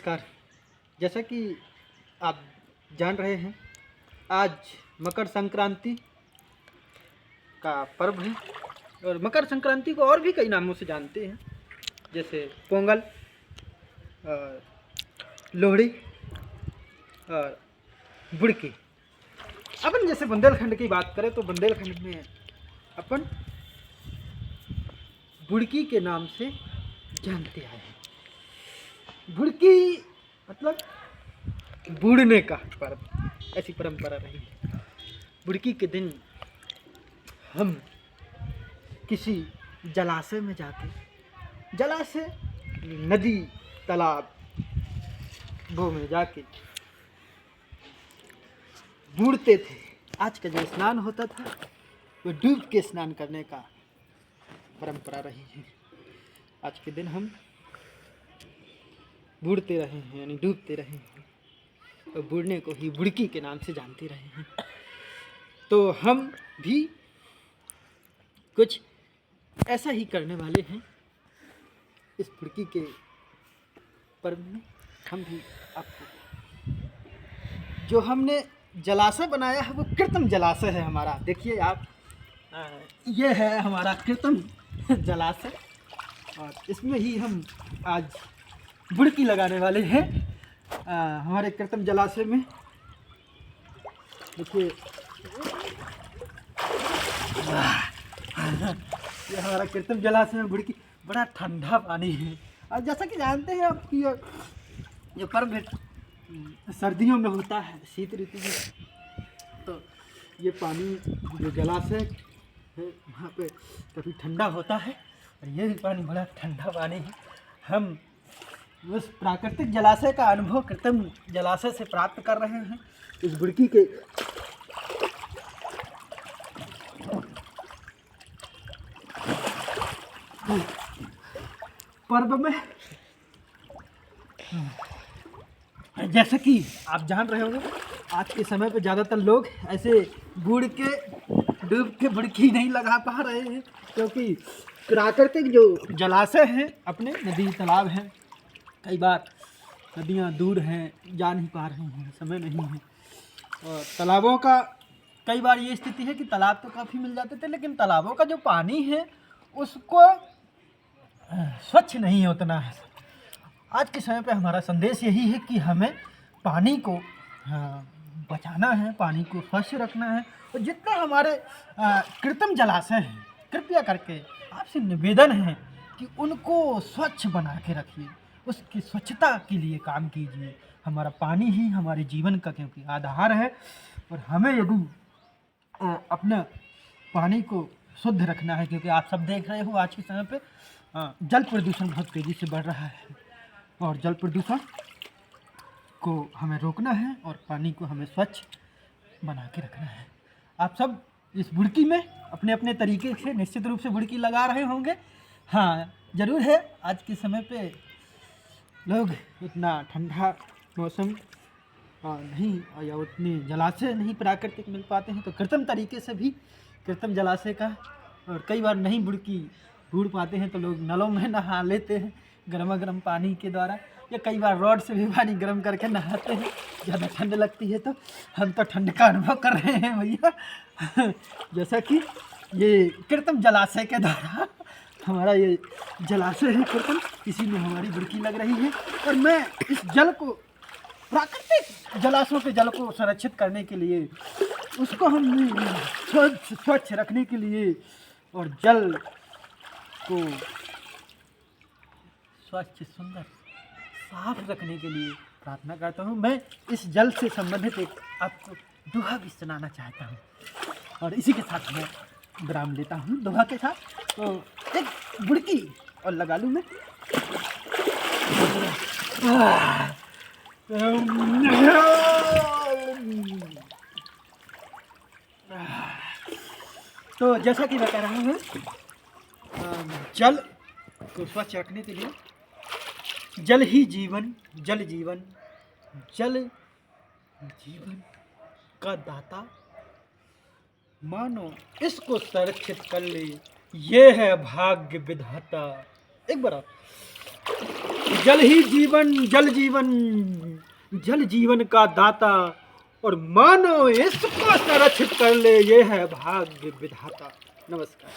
नमस्कार। जैसा कि आप जान रहे हैं, आज मकर संक्रांति का पर्व है और मकर संक्रांति को और भी कई नामों से जानते हैं, जैसे पोंगल, और लोहड़ी और बुड़की। अपन जैसे बुंदेलखंड की बात करें तो बुंदेलखंड में अपन बुड़की के नाम से जानते आए हैं। बुड़की मतलब बूढ़ने का पर्व, ऐसी परंपरा रही है। बुड़की के दिन हम किसी जलाशय में जाके, जलाशय नदी तालाब वो में जाके बूढ़ते थे। आज का जो स्नान होता था वो डूब के स्नान करने का परंपरा रही है। आज के दिन हम बूढ़ते रहे हैं, यानी डूबते रहे हैं और बूढ़ने को ही बुड़की के नाम से जानते रहे हैं। तो हम भी कुछ ऐसा ही करने वाले हैं इस बुड़की के पर्व में। हम भी आपको जो हमने जलाशय बनाया है वो कृत्रिम जलाशय है हमारा। देखिए आप, ये है हमारा कृत्रिम जलाशय और इसमें ही हम आज बुड़की लगाने वाले हैं। हमारे कृत्रिम जलाशय में देखिए, ये हमारा कृत्रिम जलाशय में बुड़की, बड़ा ठंडा पानी है। और जैसा कि जानते हैं आप कि ये पर्व सर्दियों में होता है, शीत ऋतु में, तो ये पानी जो जलाशय है वहाँ पे कभी ठंडा होता है और ये भी पानी बड़ा ठंडा पानी है। हम उस प्राकृतिक जलाशय का अनुभव कृत्रिम जलाशय से प्राप्त कर रहे हैं इस बुड़की के पर्व में। जैसे कि आप जान रहे होंगे, आज के समय पे ज़्यादातर लोग ऐसे बूढ़ के डूब के बुड़की नहीं लगा पा रहे हैं, क्योंकि प्राकृतिक जो जलाशय हैं, अपने नदी तालाब हैं, कई बार नदियाँ दूर हैं, जा नहीं पा रही हैं, समय नहीं है। और तालाबों का कई बार ये स्थिति है कि तालाब तो काफ़ी मिल जाते थे, लेकिन तालाबों का जो पानी है उसको स्वच्छ नहीं उतना है। आज के समय पे हमारा संदेश यही है कि हमें पानी को बचाना है, पानी को स्वच्छ रखना है। और जितने हमारे कृत्रिम जलाशय हैं, कृपया करके आपसे निवेदन है कि उनको स्वच्छ बना के रखिए, उसकी स्वच्छता के लिए काम कीजिए। हमारा पानी ही हमारे जीवन का क्योंकि आधार है और हमें यदि अपना पानी को शुद्ध रखना है, क्योंकि आप सब देख रहे हो आज के समय पे जल प्रदूषण बहुत तेज़ी से बढ़ रहा है और जल प्रदूषण को हमें रोकना है और पानी को हमें स्वच्छ बना के रखना है। आप सब इस बुड़की में अपने अपने तरीके से निश्चित रूप से बुड़की लगा रहे होंगे। हाँ, ज़रूर है, आज के समय पे लोग इतना ठंडा मौसम नहीं या उतने जलाशय नहीं प्राकृतिक मिल पाते हैं, तो कृत्रिम तरीके से भी कृत्रिम जलाशय का, और कई बार नहीं बुड़की बूढ़ पाते हैं तो लोग नलों में नहा लेते हैं गर्मा गर्म पानी के द्वारा, या कई बार रॉड से भी पानी गर्म करके नहाते हैं। ज़्यादा ठंड लगती है तो हम तो ठंड का अनुभव कर रहे हैं भैया। जैसा कि ये कृत्रिम जलाशय के द्वारा हमारा ये जलाशय है कृत्रिम, इसी में हमारी बुड़की लग रही है। और मैं इस जल को, प्राकृतिक जलाशयों के जल को संरक्षित करने के लिए, उसको हम स्वच्छ रखने के लिए और जल को स्वच्छ, सुंदर, साफ रखने के लिए प्रार्थना करता हूँ। मैं इस जल से संबंधित एक आपको दोहा भी सुनाना चाहता हूँ और इसी के साथ मैं विराम लेता हूँ दोहा के साथ। तो एक बुड़की और लगा लूँ मैं। तो जैसा कि मैं कह रहा हूँ, जल को स्वच्छ रखने के लिए, जल ही जीवन, जल जीवन, जल जीवन का दाता, मानो इसको संरक्षित कर ले, ये है भाग्य विधाता। एक बार जल ही जीवन, जल जीवन, जल जीवन का दाता, और मानो इसको संरक्षित कर ले, ये है भाग्य विधाता। नमस्कार।